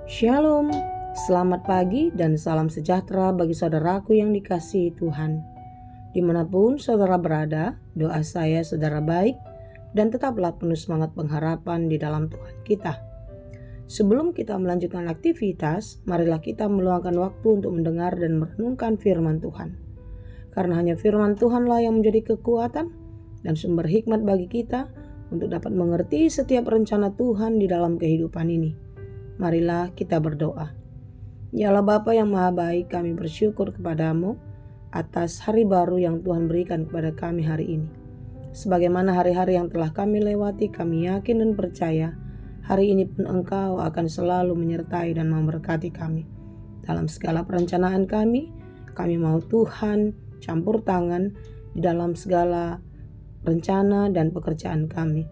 Shalom, selamat pagi dan salam sejahtera bagi saudaraku yang dikasihi Tuhan. Dimanapun saudara berada, doa saya saudara baik dan tetaplah penuh semangat pengharapan di dalam Tuhan kita. Sebelum kita melanjutkan aktivitas, marilah kita meluangkan waktu untuk mendengar dan merenungkan firman Tuhan. Karena hanya firman Tuhanlah yang menjadi kekuatan dan sumber hikmat bagi kita untuk dapat mengerti setiap rencana Tuhan di dalam kehidupan ini. Marilah kita berdoa. Ya Allah Bapa yang Maha Baik, kami bersyukur kepadamu atas hari baru yang Tuhan berikan kepada kami hari ini. Sebagaimana hari-hari yang telah kami lewati, kami yakin dan percaya hari ini pun Engkau akan selalu menyertai dan memberkati kami. Dalam segala perencanaan kami mau Tuhan campur tangan di dalam segala rencana dan pekerjaan kami.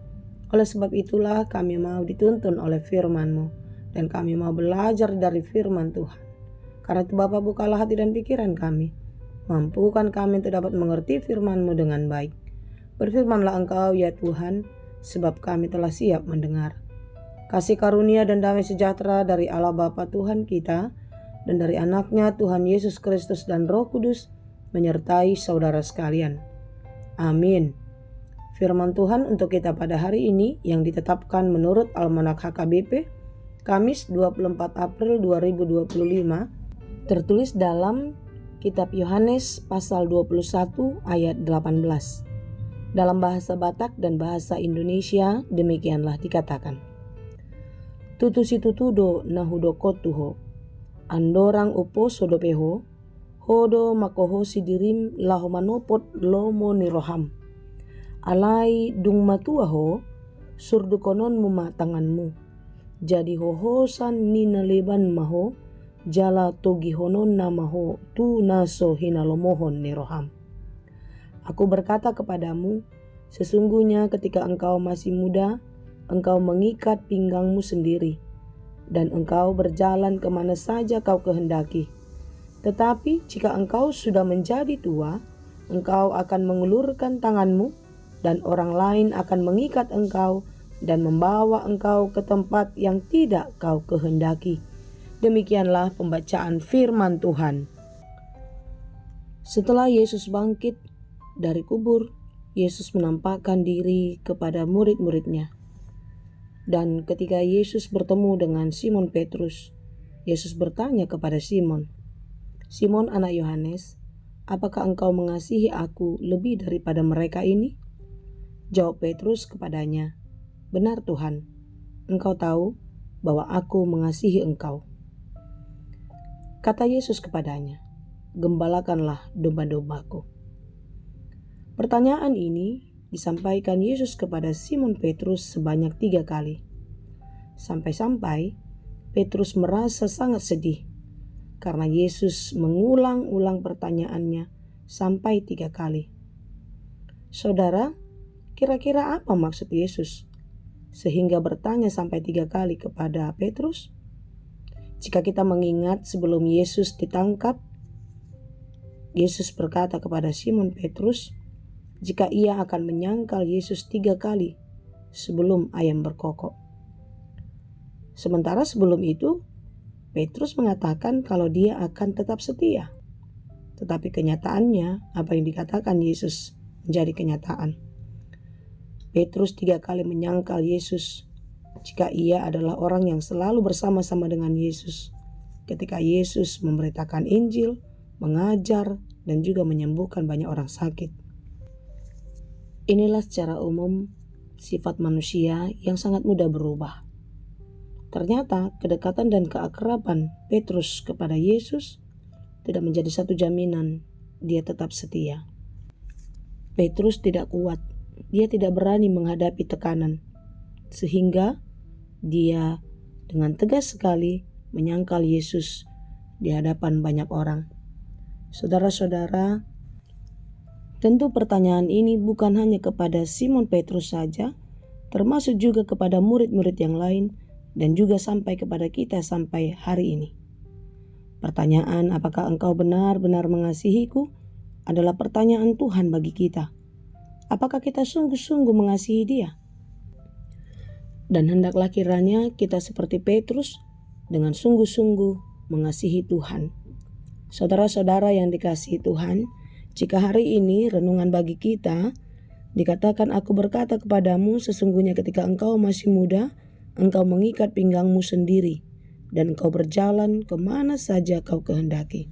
Oleh sebab itulah kami mau dituntun oleh firman-Mu. Dan kami mau belajar dari firman Tuhan. Karena itu Bapa, bukalah hati dan pikiran kami. Mampukan kami untuk dapat mengerti firman-Mu dengan baik. Berfirmanlah Engkau ya Tuhan, sebab kami telah siap mendengar. Kasih karunia dan damai sejahtera dari Allah Bapa Tuhan kita, dan dari anaknya Tuhan Yesus Kristus dan Roh Kudus, menyertai saudara sekalian. Amin. Firman Tuhan untuk kita pada hari ini yang ditetapkan menurut Almanak HKBP, Kamis 24 April 2025, tertulis dalam Kitab Yohanes pasal 21 ayat 18. Dalam bahasa Batak dan bahasa Indonesia demikianlah dikatakan. Tutusi tutudo nahudo kotuho, andorang upo sodopeho, hodo makoho sidirim laho manopot lomo niroham. Alai dung matuaho, surdukonon mumatanganmu. Jadi hohosan nina leban maho, jala togihonon namaho tu naso hinalomohon niroham. Aku berkata kepadamu, sesungguhnya ketika engkau masih muda, engkau mengikat pinggangmu sendiri, dan engkau berjalan kemana saja kau kehendaki. Tetapi jika engkau sudah menjadi tua, engkau akan mengulurkan tanganmu, dan orang lain akan mengikat engkau, dan membawa engkau ke tempat yang tidak kau kehendaki. Demikianlah pembacaan firman Tuhan. Setelah Yesus bangkit dari kubur, Yesus menampakkan diri kepada murid-muridnya. Dan ketika Yesus bertemu dengan Simon Petrus, Yesus bertanya kepada Simon, "Simon anak Yohanes, apakah engkau mengasihi aku lebih daripada mereka ini?" Jawab Petrus kepadanya, "Benar Tuhan, Engkau tahu bahwa aku mengasihi Engkau." Kata Yesus kepadanya, "Gembalakanlah domba-dombaku." Pertanyaan ini disampaikan Yesus kepada Simon Petrus sebanyak 3 kali. Sampai-sampai Petrus merasa sangat sedih karena Yesus mengulang-ulang pertanyaannya sampai 3 kali. Saudara, kira-kira apa maksud Yesus sehingga bertanya sampai 3 kali kepada Petrus? Jika kita mengingat sebelum Yesus ditangkap, Yesus berkata kepada Simon Petrus jika ia akan menyangkal Yesus 3 kali sebelum ayam berkokok. Sementara sebelum itu, Petrus mengatakan kalau dia akan tetap setia. Tetapi kenyataannya, apa yang dikatakan Yesus menjadi kenyataan. Petrus 3 kali menyangkal Yesus jika ia adalah orang yang selalu bersama-sama dengan Yesus ketika Yesus memberitakan Injil, mengajar, dan juga menyembuhkan banyak orang sakit. Inilah secara umum sifat manusia yang sangat mudah berubah. Ternyata kedekatan dan keakraban Petrus kepada Yesus tidak menjadi satu jaminan dia tetap setia. Petrus tidak kuat. Dia tidak berani menghadapi tekanan, sehingga dia dengan tegas sekali menyangkal Yesus di hadapan banyak orang. Saudara-saudara, tentu pertanyaan ini bukan hanya kepada Simon Petrus saja, termasuk juga kepada murid-murid yang lain dan juga sampai kepada kita sampai hari ini. Pertanyaan apakah engkau benar-benar mengasihiku adalah pertanyaan Tuhan bagi kita. Apakah kita sungguh-sungguh mengasihi Dia? Dan hendaklah kiranya kita seperti Petrus dengan sungguh-sungguh mengasihi Tuhan. Saudara-saudara yang dikasihi Tuhan, jika hari ini renungan bagi kita dikatakan, aku berkata kepadamu, sesungguhnya ketika engkau masih muda, engkau mengikat pinggangmu sendiri, dan engkau berjalan kemana saja kau kehendaki.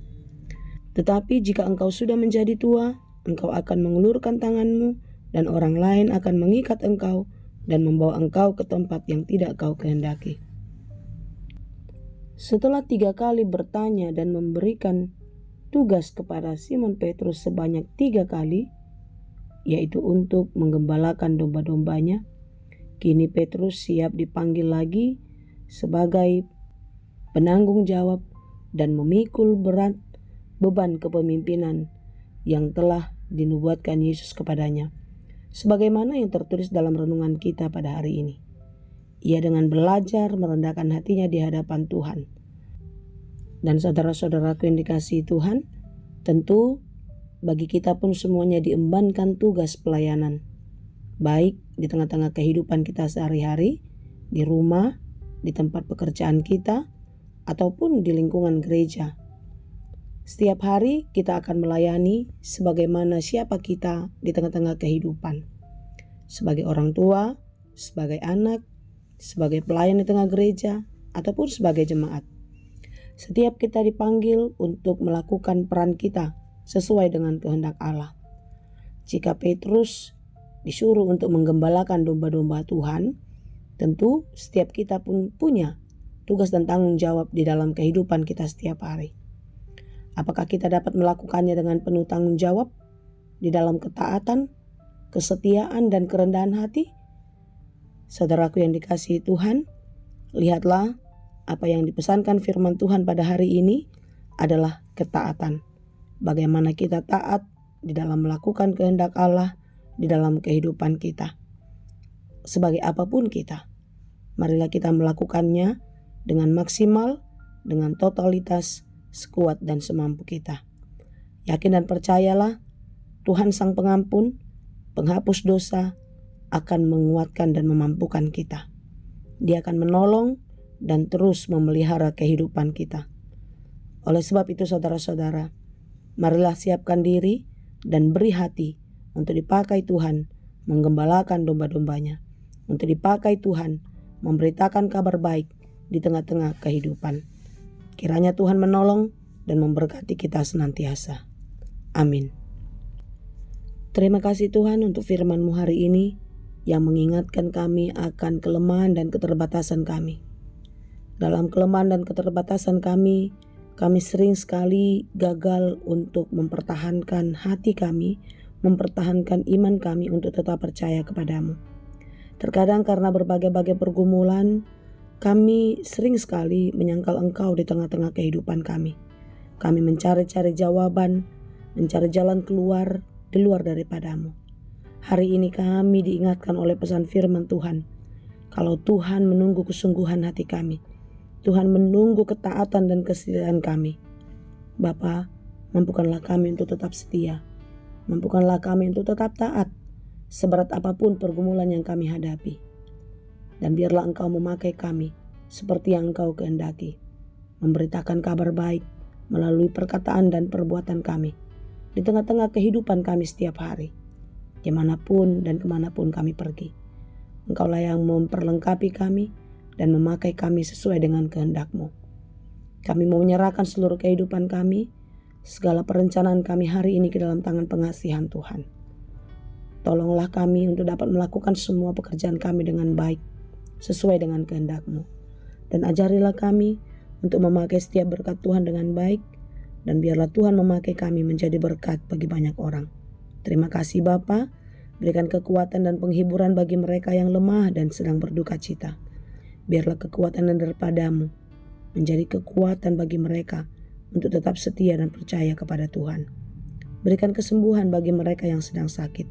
Tetapi jika engkau sudah menjadi tua, engkau akan mengulurkan tanganmu, dan orang lain akan mengikat engkau dan membawa engkau ke tempat yang tidak kau kehendaki. Setelah 3 kali bertanya dan memberikan tugas kepada Simon Petrus sebanyak 3 kali, yaitu untuk menggembalakan domba-dombanya, kini Petrus siap dipanggil lagi sebagai penanggung jawab dan memikul berat beban kepemimpinan yang telah dinubuatkan Yesus kepadanya. Sebagaimana yang tertulis dalam renungan kita pada hari ini. Ia dengan belajar merendahkan hatinya di hadapan Tuhan. Dan saudara-saudaraku yang dikasihi Tuhan, tentu bagi kita pun semuanya diembankan tugas pelayanan. Baik di tengah-tengah kehidupan kita sehari-hari, di rumah, di tempat pekerjaan kita, ataupun di lingkungan gereja. Setiap hari kita akan melayani sebagaimana siapa kita di tengah-tengah kehidupan. Sebagai orang tua, sebagai anak, sebagai pelayan di tengah gereja, ataupun sebagai jemaat. Setiap kita dipanggil untuk melakukan peran kita sesuai dengan kehendak Allah. Jika Petrus disuruh untuk menggembalakan domba-domba Tuhan, tentu setiap kita pun punya tugas dan tanggung jawab di dalam kehidupan kita setiap hari. Apakah kita dapat melakukannya dengan penuh tanggung jawab di dalam ketaatan, kesetiaan, dan kerendahan hati? Saudaraku yang dikasihi Tuhan, lihatlah apa yang dipesankan firman Tuhan pada hari ini adalah ketaatan. Bagaimana kita taat di dalam melakukan kehendak Allah di dalam kehidupan kita. Sebagai apapun kita, marilah kita melakukannya dengan maksimal, dengan totalitas, sekuat dan semampu kita. Yakin dan percayalah, Tuhan Sang Pengampun, penghapus dosa, akan menguatkan dan memampukan kita. Dia akan menolong dan terus memelihara kehidupan kita. Oleh sebab itu saudara-saudara, marilah siapkan diri dan beri hati untuk dipakai Tuhan menggembalakan domba-dombanya, untuk dipakai Tuhan memberitakan kabar baik di tengah-tengah kehidupan. Kiranya Tuhan menolong dan memberkati kita senantiasa. Amin. Terima kasih Tuhan untuk firman-Mu hari ini yang mengingatkan kami akan kelemahan dan keterbatasan kami. Dalam kelemahan dan keterbatasan kami sering sekali gagal untuk mempertahankan hati kami, mempertahankan iman kami untuk tetap percaya kepadamu. Terkadang karena berbagai-bagai pergumulan, kami sering sekali menyangkal Engkau di tengah-tengah kehidupan kami. Kami mencari-cari jawaban, mencari jalan keluar di luar daripadamu. Hari ini kami diingatkan oleh pesan firman Tuhan, kalau Tuhan menunggu kesungguhan hati kami, Tuhan menunggu ketaatan dan kesetiaan kami. Bapa, mampukanlah kami untuk tetap setia, mampukanlah kami untuk tetap taat, seberat apapun pergumulan yang kami hadapi. Dan biarlah Engkau memakai kami seperti yang Engkau kehendaki, memberitakan kabar baik melalui perkataan dan perbuatan kami di tengah-tengah kehidupan kami setiap hari, dimanapun dan kemanapun kami pergi. Engkaulah yang memperlengkapi kami dan memakai kami sesuai dengan kehendak-Mu. Kami mau menyerahkan seluruh kehidupan kami, segala perencanaan kami hari ini ke dalam tangan pengasihan Tuhan. Tolonglah kami untuk dapat melakukan semua pekerjaan kami dengan baik, sesuai dengan kehendak-Mu. Dan ajarilah kami untuk memakai setiap berkat Tuhan dengan baik, dan biarlah Tuhan memakai kami menjadi berkat bagi banyak orang. Terima kasih Bapa, berikan kekuatan dan penghiburan bagi mereka yang lemah dan sedang berduka cita. Biarlah kekuatan yang daripada-Mu menjadi kekuatan bagi mereka untuk tetap setia dan percaya kepada Tuhan. Berikan kesembuhan bagi mereka yang sedang sakit.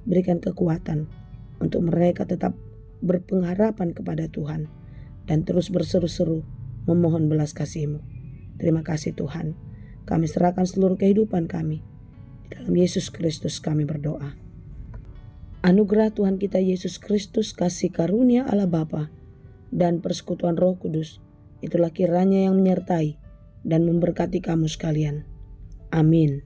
Berikan kekuatan untuk mereka tetap berpengharapan kepada Tuhan dan terus berseru-seru memohon belas kasih-Mu. Terima kasih Tuhan. Kami serahkan seluruh kehidupan kami. Di dalam Yesus Kristus kami berdoa. Anugerah Tuhan kita Yesus Kristus, kasih karunia Allah Bapa, dan persekutuan Roh Kudus itulah kiranya yang menyertai dan memberkati kamu sekalian. Amin.